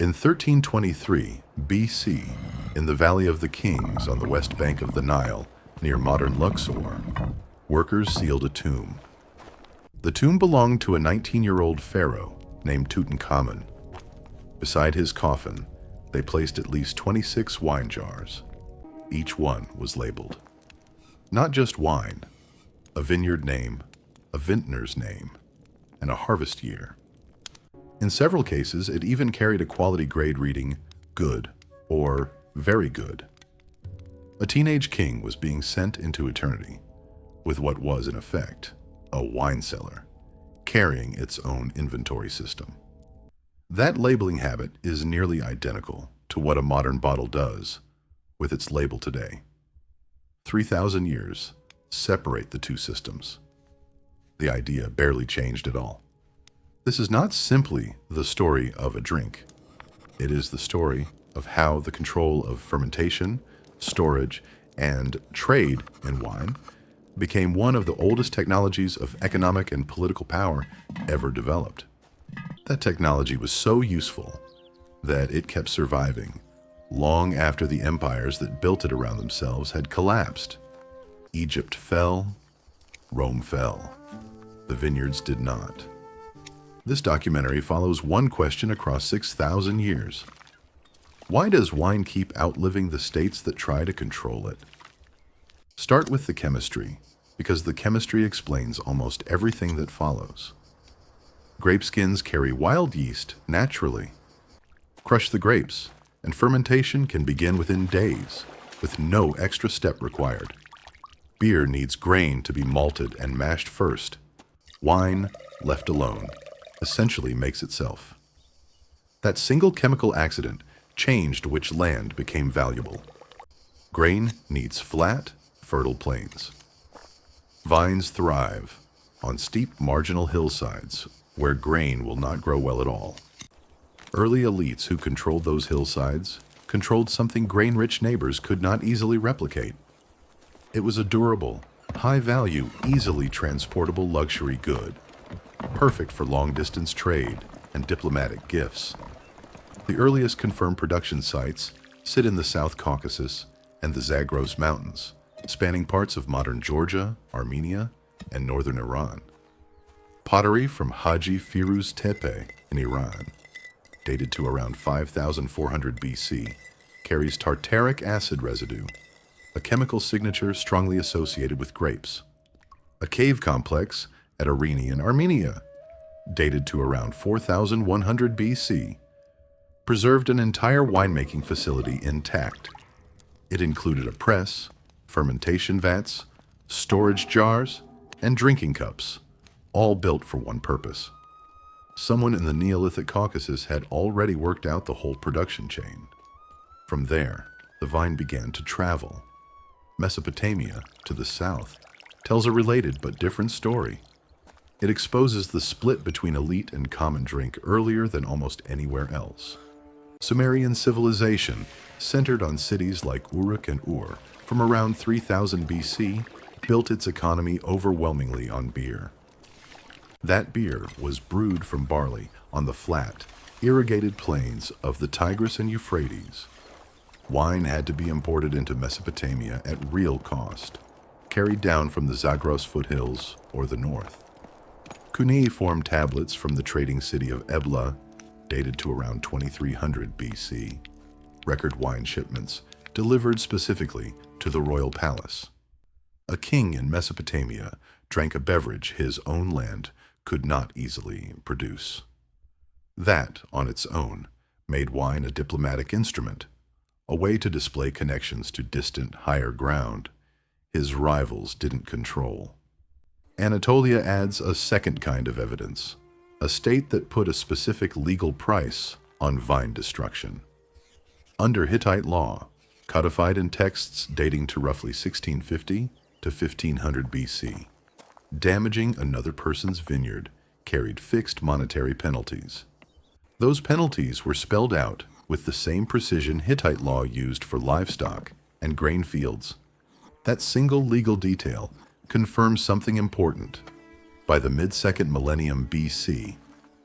In 1323 BC, in the Valley of the Kings on the west bank of the Nile, near modern Luxor, workers sealed a tomb. The tomb belonged to a 19-year-old pharaoh named Tutankhamun. Beside his coffin, they placed at least 26 wine jars. Each one was labeled. Not just wine, a vineyard name, a vintner's name, and a harvest year. In several cases, it even carried a quality grade reading good or very good. A teenage king was being sent into eternity with what was, in effect, a wine cellar, carrying its own inventory system. That labeling habit is nearly identical to what a modern bottle does with its label today. 3,000 years separate the two systems. The idea barely changed at all. This is not simply the story of a drink. It is the story of how the control of fermentation, storage, and trade in wine became one of the oldest technologies of economic and political power ever developed. That technology was so useful that it kept surviving long after the empires that built it around themselves had collapsed. Egypt fell, Rome fell. The vineyards did not. This documentary follows one question across 6,000 years. Why does wine keep outliving the states that try to control it? Start with the chemistry, because the chemistry explains almost everything that follows. Grape skins carry wild yeast naturally. Crush the grapes, and fermentation can begin within days, with no extra step required. Beer needs grain to be malted and mashed first. Wine, left alone, essentially makes itself. That single chemical accident changed which land became valuable. Grain needs flat, fertile plains. Vines thrive on steep marginal hillsides where grain will not grow well at all. Early elites who controlled those hillsides controlled something grain-rich neighbors could not easily replicate. It was a durable, high-value, easily transportable luxury good, perfect for long-distance trade and diplomatic gifts. The earliest confirmed production sites sit in the South Caucasus and the Zagros Mountains, spanning parts of modern Georgia, Armenia, and northern Iran. Pottery from Haji Firuz Tepe in Iran, dated to around 5,400 BC, carries tartaric acid residue, a chemical signature strongly associated with grapes. A cave complex at Arini in Armenia, dated to around 4,100 BC, preserved an entire winemaking facility intact. It included a press, fermentation vats, storage jars, and drinking cups, all built for one purpose. Someone in the Neolithic Caucasus had already worked out the whole production chain. From there, the vine began to travel. Mesopotamia, to the south, tells a related but different story. It exposes the split between elite and common drink earlier than almost anywhere else. Sumerian civilization, centered on cities like Uruk and Ur, from around 3000 BC, built its economy overwhelmingly on beer. That beer was brewed from barley on the flat, irrigated plains of the Tigris and Euphrates. Wine had to be imported into Mesopotamia at real cost, carried down from the Zagros foothills or the north. Cuneiform tablets from the trading city of Ebla, dated to around 2300 BC, record wine shipments delivered specifically to the royal palace. A king in Mesopotamia drank a beverage his own land could not easily produce. That, on its own, made wine a diplomatic instrument, a way to display connections to distant, higher ground his rivals didn't control. Anatolia adds a second kind of evidence, a state that put a specific legal price on vine destruction. Under Hittite law, codified in texts dating to roughly 1650 to 1500 BC, damaging another person's vineyard carried fixed monetary penalties. Those penalties were spelled out with the same precision Hittite law used for livestock and grain fields. That single legal detail confirms something important. By the mid-second millennium BC,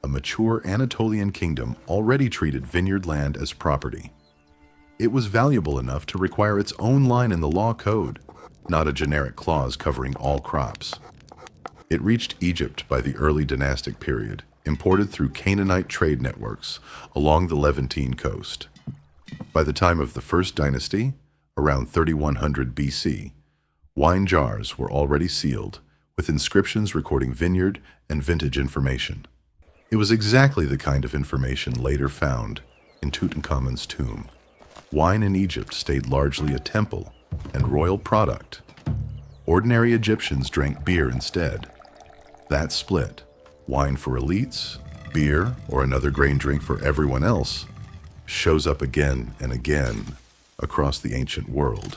a mature Anatolian kingdom already treated vineyard land as property. It was valuable enough to require its own line in the law code, not a generic clause covering all crops. It reached Egypt by the early dynastic period, imported through Canaanite trade networks along the Levantine coast. By the time of the First Dynasty, around 3100 BC, wine jars were already sealed, with inscriptions recording vineyard and vintage information. It was exactly the kind of information later found in Tutankhamun's tomb. Wine in Egypt stayed largely a temple and royal product. Ordinary Egyptians drank beer instead. That split, wine for elites, beer, or another grain drink for everyone else, shows up again and again across the ancient world.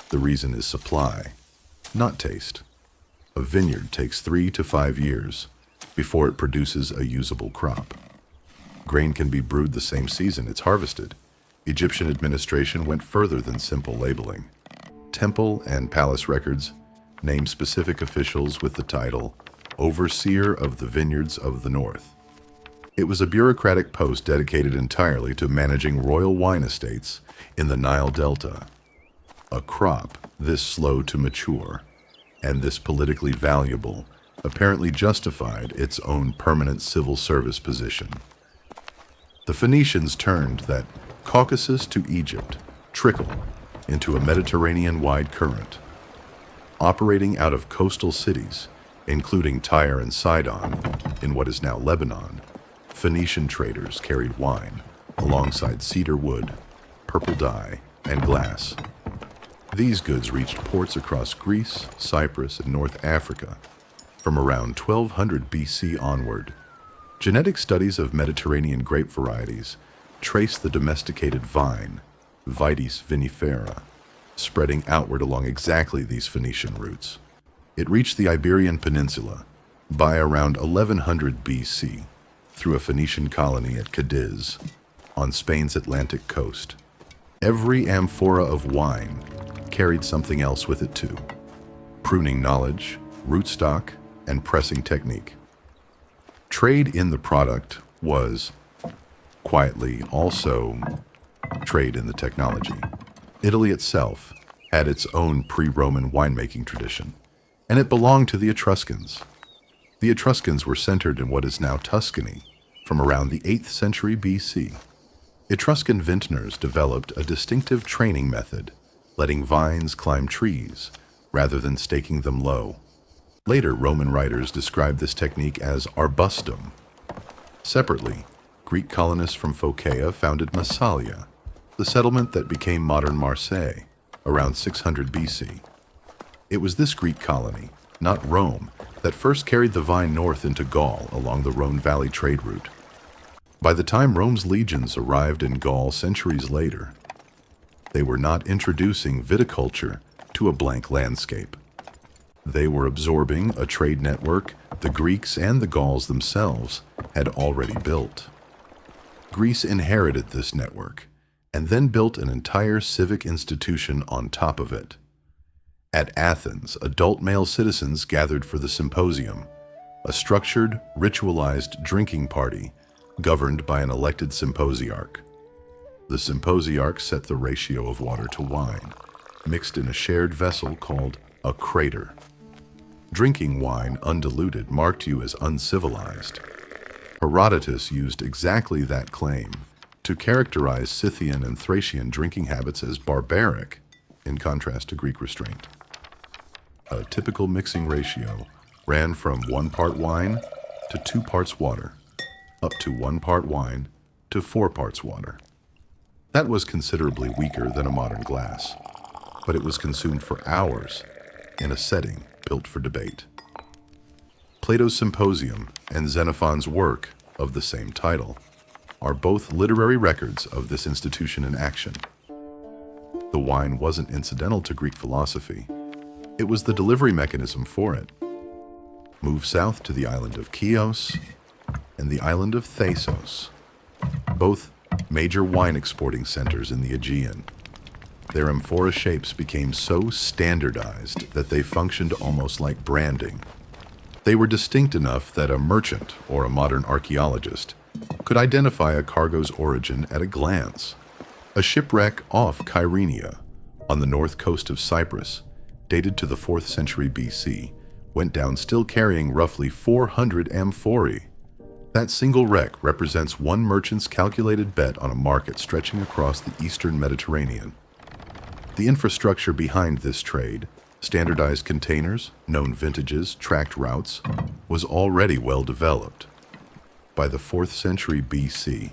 The reason is supply, not taste. A vineyard takes 3 to 5 years before it produces a usable crop. Grain can be brewed the same season it's harvested. Egyptian administration went further than simple labeling. Temple and palace records name specific officials with the title Overseer of the Vineyards of the North. It was a bureaucratic post dedicated entirely to managing royal wine estates in the Nile Delta. A crop this slow to mature and this politically valuable apparently justified its own permanent civil service position. The Phoenicians turned that Caucasus to Egypt trickle into a Mediterranean-wide current. Operating out of coastal cities, including Tyre and Sidon, in what is now Lebanon, Phoenician traders carried wine alongside cedar wood, purple dye, and glass. These goods reached ports across Greece, Cyprus, and North Africa from around 1200 BC onward. Genetic studies of Mediterranean grape varieties trace the domesticated vine, Vitis vinifera, spreading outward along exactly these Phoenician routes. It reached the Iberian Peninsula by around 1100 BC through a Phoenician colony at Cadiz on Spain's Atlantic coast. Every amphora of wine carried something else with it too: pruning knowledge, rootstock, and pressing technique. Trade in the product was, quietly, also trade in the technology. Italy itself had its own pre-Roman winemaking tradition, and it belonged to the Etruscans. The Etruscans were centered in what is now Tuscany from around the 8th century BC. Etruscan vintners developed a distinctive training method, letting vines climb trees rather than staking them low. Later, Roman writers described this technique as arbustum. Separately, Greek colonists from Phocaea founded Massalia, the settlement that became modern Marseille, around 600 BC. It was this Greek colony, not Rome, that first carried the vine north into Gaul along the Rhone Valley trade route. By the time Rome's legions arrived in Gaul centuries later, they were not introducing viticulture to a blank landscape. They were absorbing a trade network the Greeks and the Gauls themselves had already built. Greece inherited this network and then built an entire civic institution on top of it. At Athens, adult male citizens gathered for the symposium, a structured, ritualized drinking party governed by an elected symposiarch. The symposiarch set the ratio of water to wine, mixed in a shared vessel called a crater. Drinking wine undiluted marked you as uncivilized. Herodotus used exactly that claim to characterize Scythian and Thracian drinking habits as barbaric, in contrast to Greek restraint. A typical mixing ratio ran from 1 part wine to 2 parts water, up to 1 part wine to 4 parts water. That was considerably weaker than a modern glass, but it was consumed for hours in a setting built for debate. Plato's Symposium and Xenophon's work of the same title are both literary records of this institution in action. The wine wasn't incidental to Greek philosophy. It was the delivery mechanism for it. Move south to the island of Chios and the island of Thasos, both major wine exporting centers in the Aegean. Their amphora shapes became so standardized that they functioned almost like branding. They were distinct enough that a merchant or a modern archaeologist could identify a cargo's origin at a glance. A shipwreck off Kyrenia, on the north coast of Cyprus, dated to the 4th century BC, went down still carrying roughly 400 amphorae. That single wreck represents one merchant's calculated bet on a market stretching across the eastern Mediterranean. The infrastructure behind this trade, standardized containers, known vintages, tracked routes, was already well developed. By the 4th century BC,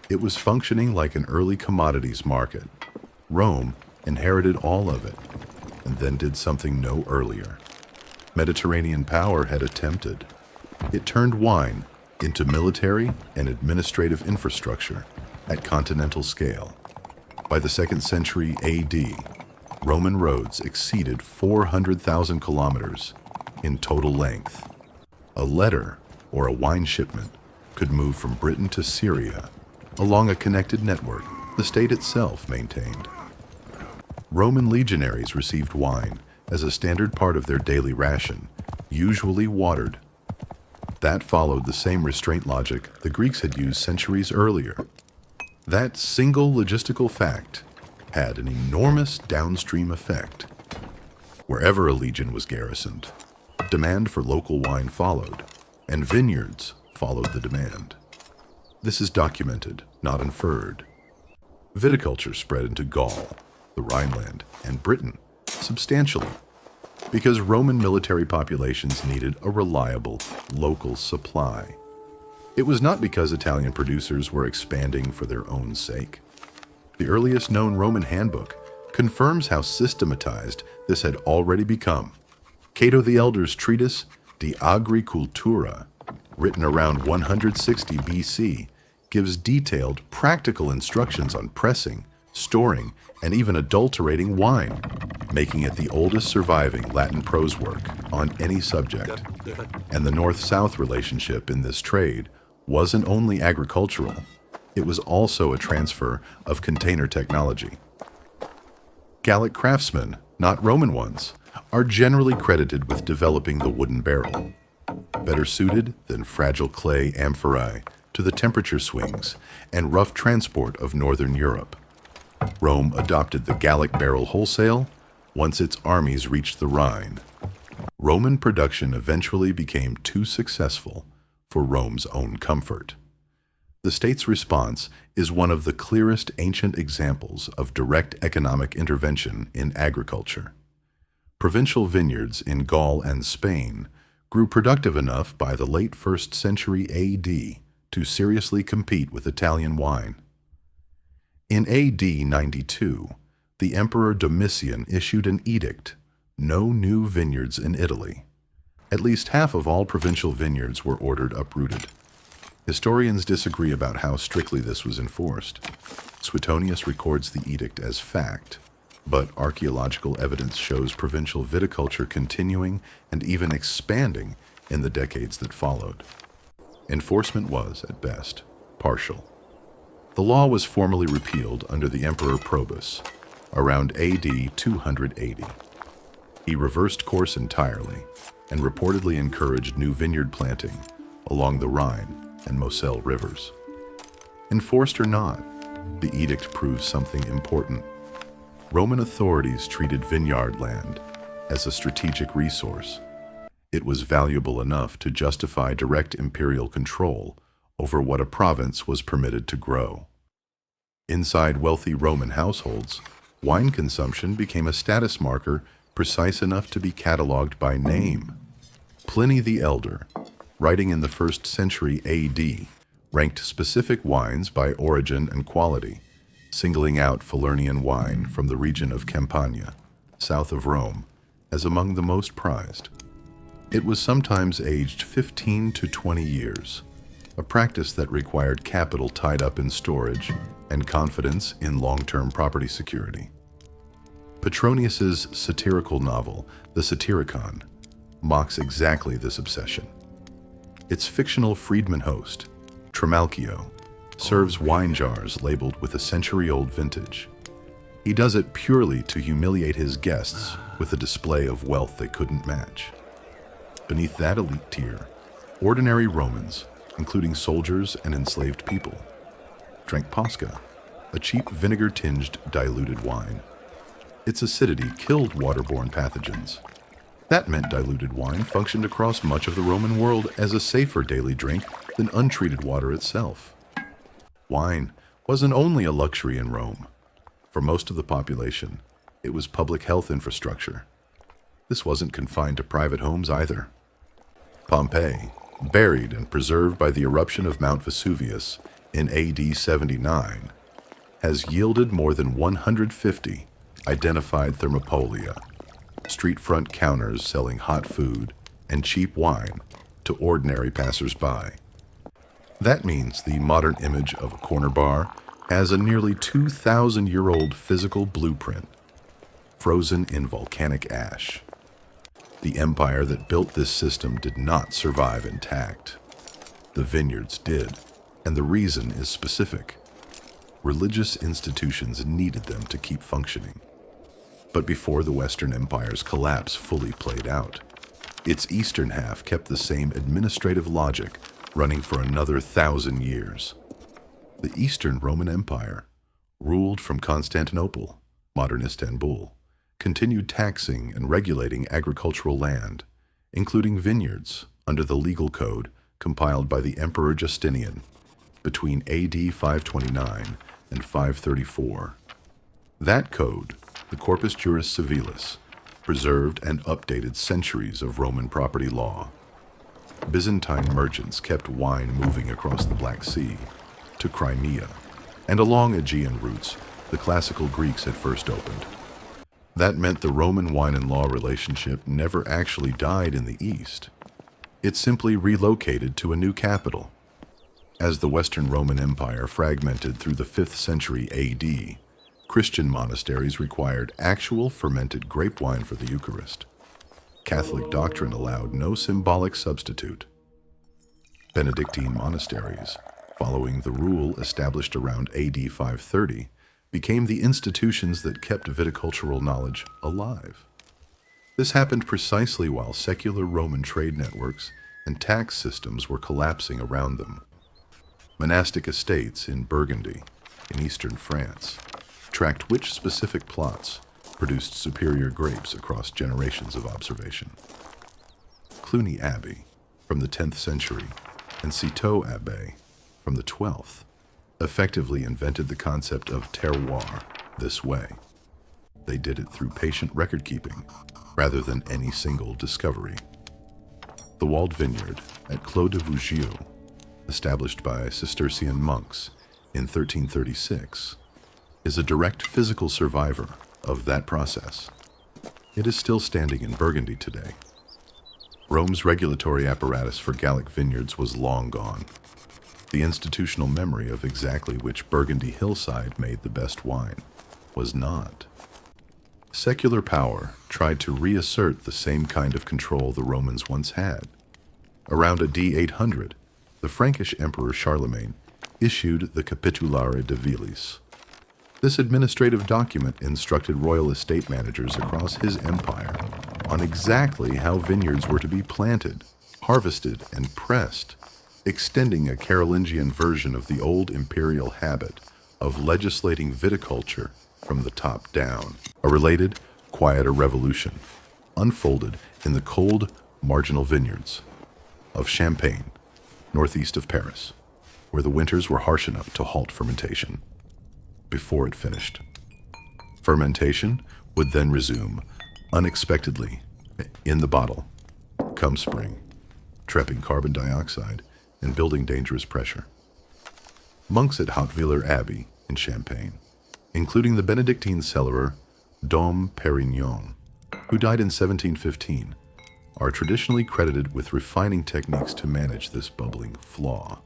it was functioning like an early commodities market. Rome inherited all of it, and then did something no earlier. Mediterranean power had attempted. It turned wine into military and administrative infrastructure at continental scale. By the 2nd century AD, Roman roads exceeded 400,000 kilometers in total length. A letter or a wine shipment could move from Britain to Syria along a connected network the state itself maintained. Roman legionaries received wine as a standard part of their daily ration, usually watered. That followed the same restraint logic the Greeks had used centuries earlier. That single logistical fact had an enormous downstream effect. Wherever a legion was garrisoned, demand for local wine followed, and vineyards followed the demand. This is documented, not inferred. Viticulture spread into Gaul, the Rhineland, and Britain substantially, because Roman military populations needed a reliable local supply. It was not because Italian producers were expanding for their own sake. The earliest known Roman handbook confirms how systematized this had already become. Cato the Elder's treatise, De Agricultura, written around 160 BC, gives detailed, practical instructions on pressing, storing, and even adulterating wine, making it the oldest surviving Latin prose work on any subject. And the North-South relationship in this trade wasn't only agricultural, it was also a transfer of container technology. Gallic craftsmen, not Roman ones, are generally credited with developing the wooden barrel, better suited than fragile clay amphorae to the temperature swings and rough transport of northern Europe. Rome adopted the Gallic barrel wholesale once its armies reached the Rhine. Roman production eventually became too successful for Rome's own comfort. The state's response is one of the clearest ancient examples of direct economic intervention in agriculture. Provincial vineyards in Gaul and Spain grew productive enough by the late 1st century AD to seriously compete with Italian wine. In AD 92, the Emperor Domitian issued an edict: no new vineyards in Italy. At least half of all provincial vineyards were ordered uprooted. Historians disagree about how strictly this was enforced. Suetonius records the edict as fact, but archaeological evidence shows provincial viticulture continuing and even expanding in the decades that followed. Enforcement was, at best, partial. The law was formally repealed under the Emperor Probus, around AD 280. He reversed course entirely and reportedly encouraged new vineyard planting along the Rhine and Moselle rivers. Enforced or not, the edict proves something important. Roman authorities treated vineyard land as a strategic resource. It was valuable enough to justify direct imperial control over what a province was permitted to grow. Inside wealthy Roman households, wine consumption became a status marker precise enough to be cataloged by name. Pliny the Elder, writing in the 1st century AD, ranked specific wines by origin and quality, singling out Falernian wine from the region of Campania, south of Rome, as among the most prized. It was sometimes aged 15 to 20 years, a practice that required capital tied up in storage and confidence in long-term property security. Petronius's satirical novel, The Satyricon, mocks exactly this obsession. Its fictional freedman host, Trimalchio, serves wine jars labeled with a century-old vintage. He does it purely to humiliate his guests with a display of wealth they couldn't match. Beneath that elite tier, ordinary Romans, including soldiers and enslaved people, drank posca, a cheap vinegar-tinged diluted wine. Its acidity killed waterborne pathogens. That meant diluted wine functioned across much of the Roman world as a safer daily drink than untreated water itself. Wine wasn't only a luxury in Rome. For most of the population, it was public health infrastructure. This wasn't confined to private homes either. Pompeii, buried and preserved by the eruption of Mount Vesuvius in AD 79, has yielded more than 150 identified thermopolia, street front counters selling hot food and cheap wine to ordinary passers-by. That means the modern image of a corner bar has a nearly 2,000-year-old physical blueprint, frozen in volcanic ash. The empire that built this system did not survive intact. The vineyards did, and the reason is specific. Religious institutions needed them to keep functioning. But before the Western Empire's collapse fully played out, its eastern half kept the same administrative logic running for another 1,000 years. The Eastern Roman Empire, ruled from Constantinople, modern Istanbul, continued taxing and regulating agricultural land, including vineyards, under the legal code compiled by the Emperor Justinian between AD 529 and 534. That code, the Corpus Juris Civilis, preserved and updated centuries of Roman property law. Byzantine merchants kept wine moving across the Black Sea to Crimea, and along Aegean routes the classical Greeks had first opened. That meant the Roman wine and law relationship never actually died in the East. It simply relocated to a new capital. As the Western Roman Empire fragmented through the 5th century AD, Christian monasteries required actual fermented grape wine for the Eucharist. Catholic doctrine allowed no symbolic substitute. Benedictine monasteries, following the rule established around AD 530, became the institutions that kept viticultural knowledge alive. This happened precisely while secular Roman trade networks and tax systems were collapsing around them. Monastic estates in Burgundy, in eastern France, tracked which specific plots produced superior grapes across generations of observation. Cluny Abbey, from the 10th century, and Citeaux Abbey, from the 12th, effectively invented the concept of terroir this way. They did it through patient record-keeping, rather than any single discovery. The walled vineyard at Clos de Vougeot, established by Cistercian monks in 1336, is a direct physical survivor of that process. It is still standing in Burgundy today. Rome's regulatory apparatus for Gallic vineyards was long gone. The institutional memory of exactly which Burgundy hillside made the best wine was not. Secular power tried to reassert the same kind of control the Romans once had. Around AD 800, the Frankish Emperor Charlemagne issued the Capitulare de Vilis. This administrative document instructed royal estate managers across his empire on exactly how vineyards were to be planted, harvested, and pressed, extending a Carolingian version of the old imperial habit of legislating viticulture from the top down. A related, quieter revolution unfolded in the cold, marginal vineyards of Champagne, northeast of Paris, where the winters were harsh enough to halt fermentation before it finished. Fermentation would then resume unexpectedly in the bottle, come spring, trapping carbon dioxide and building dangerous pressure. Monks at Hauteviller Abbey in Champagne, including the Benedictine cellarer Dom Perignon, who died in 1715, are traditionally credited with refining techniques to manage this bubbling flaw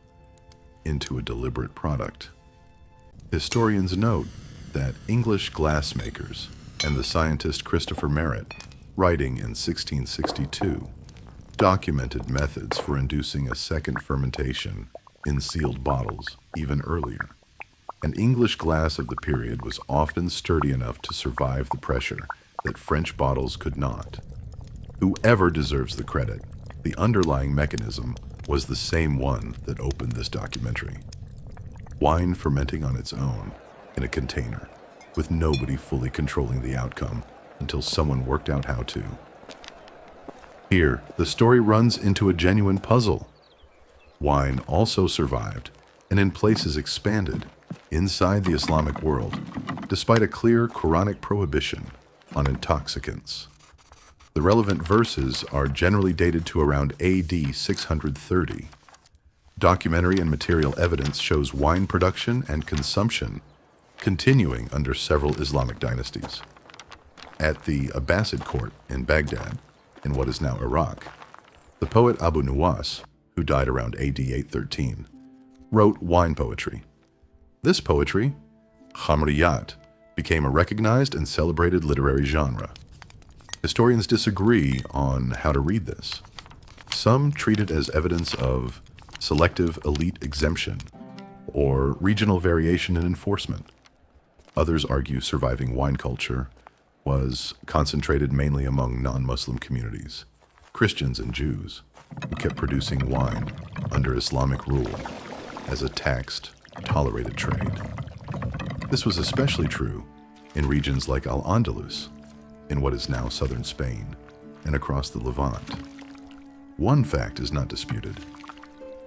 into a deliberate product. Historians note that English glassmakers and the scientist Christopher Merritt, writing in 1662, documented methods for inducing a second fermentation in sealed bottles even earlier. An English glass of the period was often sturdy enough to survive the pressure that French bottles could not. Whoever deserves the credit The underlying mechanism was the same one that opened this documentary. Wine fermenting on its own in a container, with nobody fully controlling the outcome until someone worked out how to. Here, the story runs into a genuine puzzle. Wine also survived, and in places expanded, inside the Islamic world, despite a clear Quranic prohibition on intoxicants. The relevant verses are generally dated to around AD 630. Documentary and material evidence shows wine production and consumption continuing under several Islamic dynasties. At the Abbasid court in Baghdad, in what is now Iraq, the poet Abu Nuwas, who died around AD 813, wrote wine poetry. This poetry, Khamriyat, became a recognized and celebrated literary genre. Historians disagree on how to read this. Some treat it as evidence of selective elite exemption or regional variation in enforcement. Others argue surviving wine culture was concentrated mainly among non-Muslim communities, Christians and Jews, who kept producing wine under Islamic rule as a taxed, tolerated trade. This was especially true in regions like Al-Andalus, in what is now southern Spain, and across the Levant. One fact is not disputed.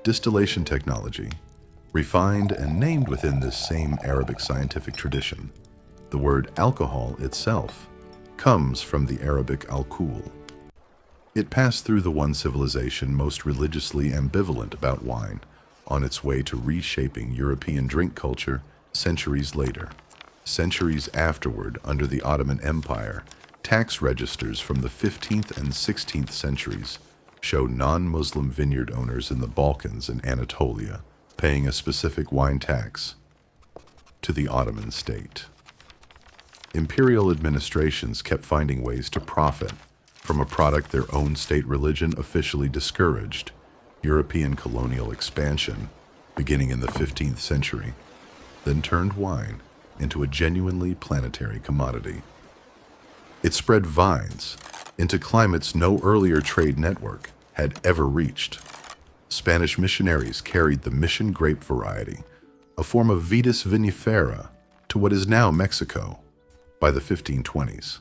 Distillation technology, refined and named within this same Arabic scientific tradition, the word alcohol itself comes from the Arabic al-kul. It passed through the one civilization most religiously ambivalent about wine on its way to reshaping European drink culture centuries later. Centuries afterward, under the Ottoman Empire, tax registers from the 15th and 16th centuries show non-Muslim vineyard owners in the Balkans and Anatolia paying a specific wine tax to the Ottoman state. Imperial administrations kept finding ways to profit from a product their own state religion officially discouraged. European colonial expansion, beginning in the 15th century, then turned wine into a genuinely planetary commodity. It spread vines into climates no earlier trade network had ever reached. Spanish missionaries carried the mission grape variety, a form of Vitis vinifera, to what is now Mexico by the 1520s,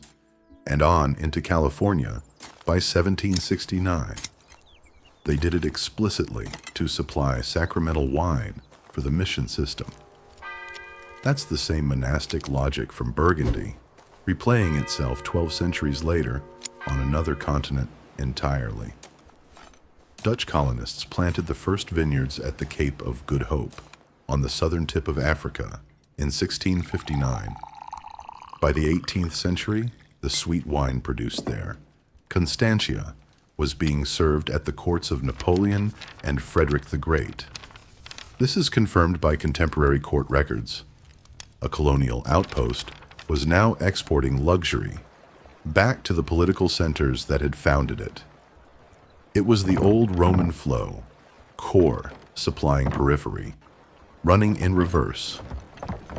and on into California by 1769. They did it explicitly to supply sacramental wine for the mission system. That's the same monastic logic from Burgundy, replaying itself 12 centuries later on another continent entirely. Dutch colonists planted the first vineyards at the Cape of Good Hope on the southern tip of Africa in 1659. By the 18th century, the sweet wine produced there, Constantia, was being served at the courts of Napoleon and Frederick the Great. This is confirmed by contemporary court records. A colonial outpost was now exporting luxury back to the political centers that had founded it. It was the old Roman flow, core supplying periphery, running in reverse.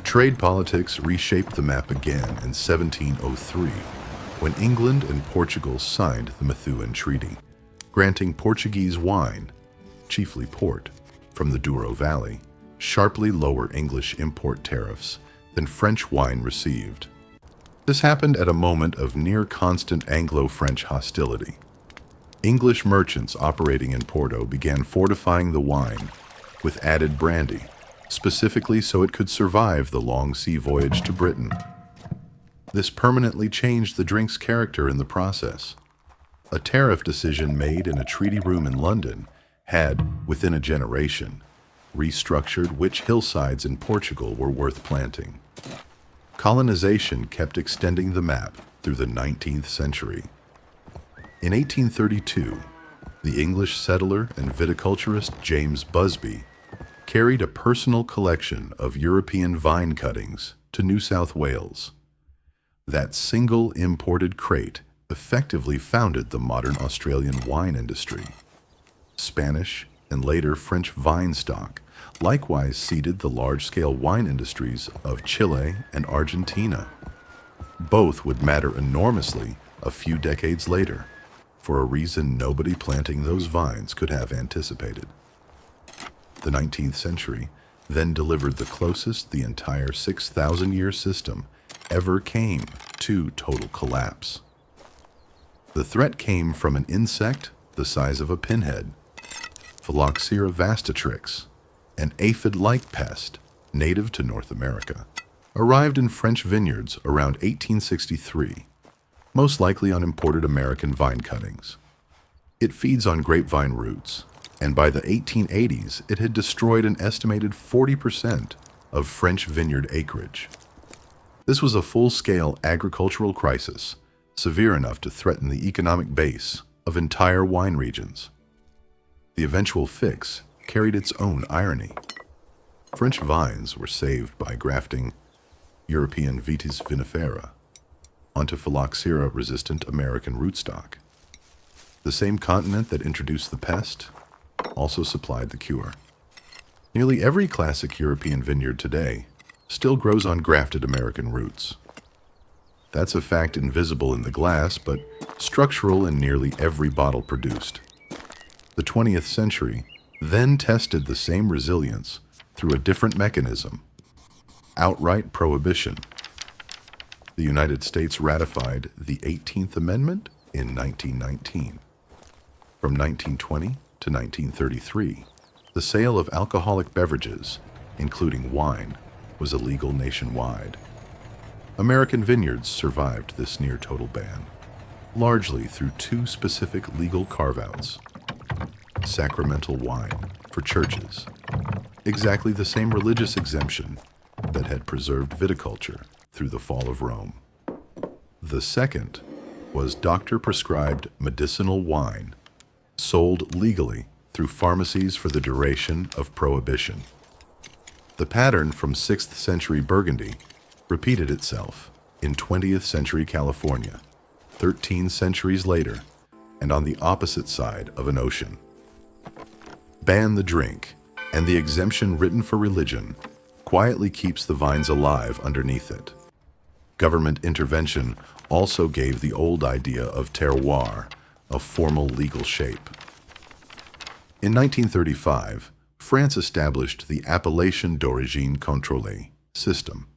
Trade politics reshaped the map again in 1703, when England and Portugal signed the Methuen Treaty, granting Portuguese wine, chiefly port, from the Douro Valley, sharply lower English import tariffs than French wine received. This happened at a moment of near-constant Anglo-French hostility. English merchants operating in Bordeaux began fortifying the wine with added brandy, specifically so it could survive the long sea voyage to Britain. This permanently changed the drink's character in the process. A tariff decision made in a treaty room in London had, within a generation, restructured which hillsides in Portugal were worth planting. Colonization kept extending the map through the 19th century. In 1832, the English settler and viticulturist James Busby carried a personal collection of European vine cuttings to New South Wales. That single imported crate effectively founded the modern Australian wine industry. Spanish and later French vine stock likewise seeded the large-scale wine industries of Chile and Argentina. Both would matter enormously a few decades later, for a reason nobody planting those vines could have anticipated. The 19th century then delivered the closest the entire 6,000-year system ever came to total collapse. The threat came from an insect the size of a pinhead, Phylloxera vastatrix, an aphid-like pest native to North America, arrived in French vineyards around 1863, most likely on imported American vine cuttings. It feeds on grapevine roots, and by the 1880s it had destroyed an estimated 40% of French vineyard acreage. This was a full-scale agricultural crisis, severe enough to threaten the economic base of entire wine regions. The eventual fix carried its own irony. French vines were saved by grafting European Vitis vinifera onto phylloxera-resistant American rootstock. The same continent that introduced the pest also supplied the cure. Nearly every classic European vineyard today still grows on grafted American roots. That's a fact invisible in the glass, but structural in nearly every bottle produced. The 20th century then tested the same resilience through a different mechanism: outright prohibition. The United States ratified the 18th Amendment in 1919. From 1920 to 1933, the sale of alcoholic beverages, including wine, was illegal nationwide. American vineyards survived this near-total ban, largely through two specific legal carve-outs: sacramental wine for churches, exactly the same religious exemption that had preserved viticulture through the fall of Rome. The second was doctor-prescribed medicinal wine, sold legally through pharmacies for the duration of Prohibition. The pattern from 6th century Burgundy repeated itself in 20th century California, 13 centuries later, and on the opposite side of an ocean. Ban the drink, and the exemption written for religion quietly keeps the vines alive underneath it. Government intervention also gave the old idea of terroir a formal legal shape. In 1935, France established the Appellation d'origine contrôlée system.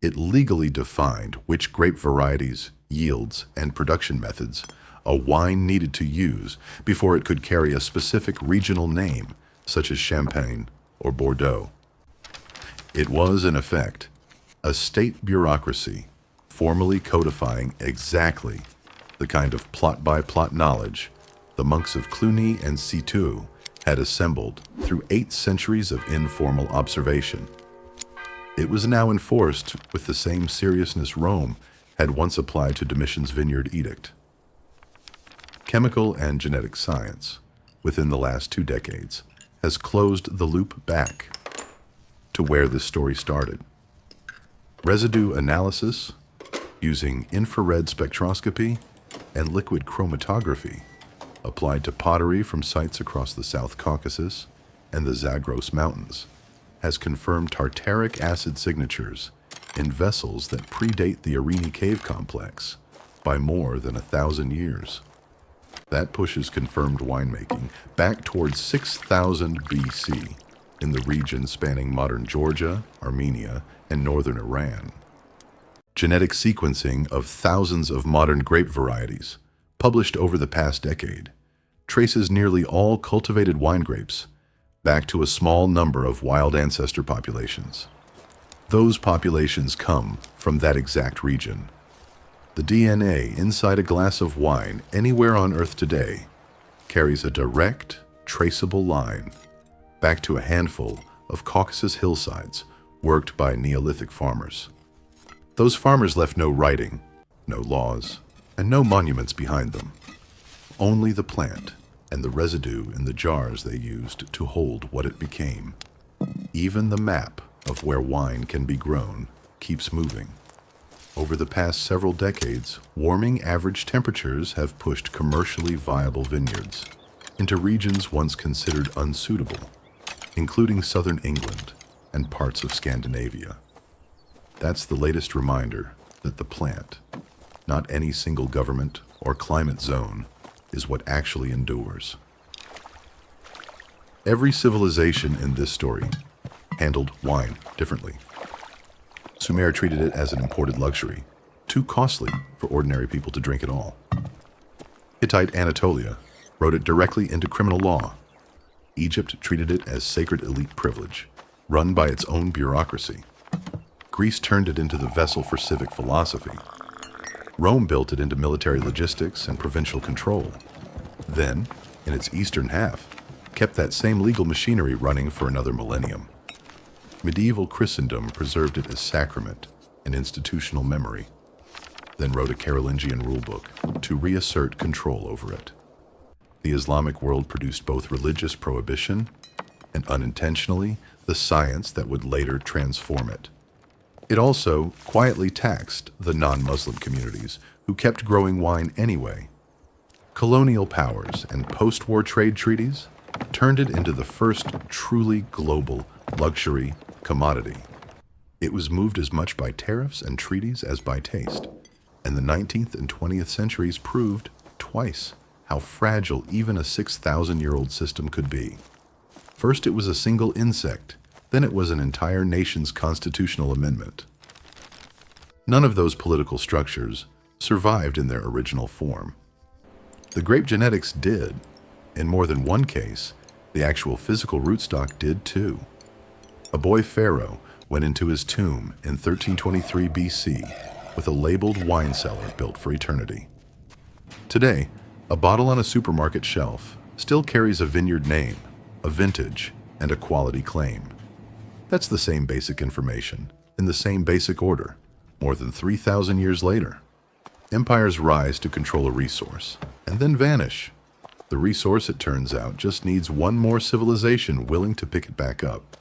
It legally defined which grape varieties, yields, and production methods a wine needed to use before it could carry a specific regional name, such as Champagne or Bordeaux. It was, in effect, a state bureaucracy formally codifying exactly the kind of plot-by-plot knowledge the monks of Cluny and Cîteaux had assembled through 8 centuries of informal observation. It was now enforced with the same seriousness Rome had once applied to Domitian's vineyard edict. Chemical and genetic science, within the last 2 decades, has closed the loop back to where this story started. Residue analysis, using infrared spectroscopy and liquid chromatography, applied to pottery from sites across the South Caucasus and the Zagros Mountains, has confirmed tartaric acid signatures in vessels that predate the Arini cave complex by more than 1,000 years. That pushes confirmed winemaking back towards 6,000 BC in the region spanning modern Georgia, Armenia, and northern Iran. Genetic sequencing of thousands of modern grape varieties, published over the past decade, traces nearly all cultivated wine grapes back to a small number of wild ancestor populations. Those populations come from that exact region. The DNA inside a glass of wine anywhere on Earth today carries a direct, traceable line back to a handful of Caucasus hillsides worked by Neolithic farmers. Those farmers left no writing, no laws, and no monuments behind them. Only the plant and the residue in the jars they used to hold what it became. Even the map of where wine can be grown keeps moving. Over the past several decades, warming average temperatures have pushed commercially viable vineyards into regions once considered unsuitable, including southern England and parts of Scandinavia. That's the latest reminder that the plant, not any single government or climate zone, is what actually endures. Every civilization in this story handled wine differently. Sumer treated it as an imported luxury, too costly for ordinary people to drink at all. Hittite Anatolia wrote it directly into criminal law. Egypt treated it as sacred elite privilege, run by its own bureaucracy. Greece turned it into the vessel for civic philosophy. Rome built it into military logistics and provincial control. Then, in its eastern half, kept that same legal machinery running for another millennium. Medieval Christendom preserved it as sacrament and institutional memory, then wrote a Carolingian rulebook to reassert control over it. The Islamic world produced both religious prohibition and, unintentionally, the science that would later transform it. It also quietly taxed the non-Muslim communities who kept growing wine anyway. Colonial powers and post-war trade treaties turned it into the first truly global luxury commodity. It was moved as much by tariffs and treaties as by taste, and the 19th and 20th centuries proved twice how fragile even a 6,000-year-old system could be. First, it was a single insect, then it was an entire nation's constitutional amendment. None of those political structures survived in their original form. The grape genetics did. In more than one case, the actual physical rootstock did too. A boy pharaoh went into his tomb in 1323 BC with a labeled wine cellar built for eternity. Today, a bottle on a supermarket shelf still carries a vineyard name, a vintage, and a quality claim. That's the same basic information, in the same basic order, more than 3,000 years later. Empires rise to control a resource, and then vanish. The resource, it turns out, just needs one more civilization willing to pick it back up.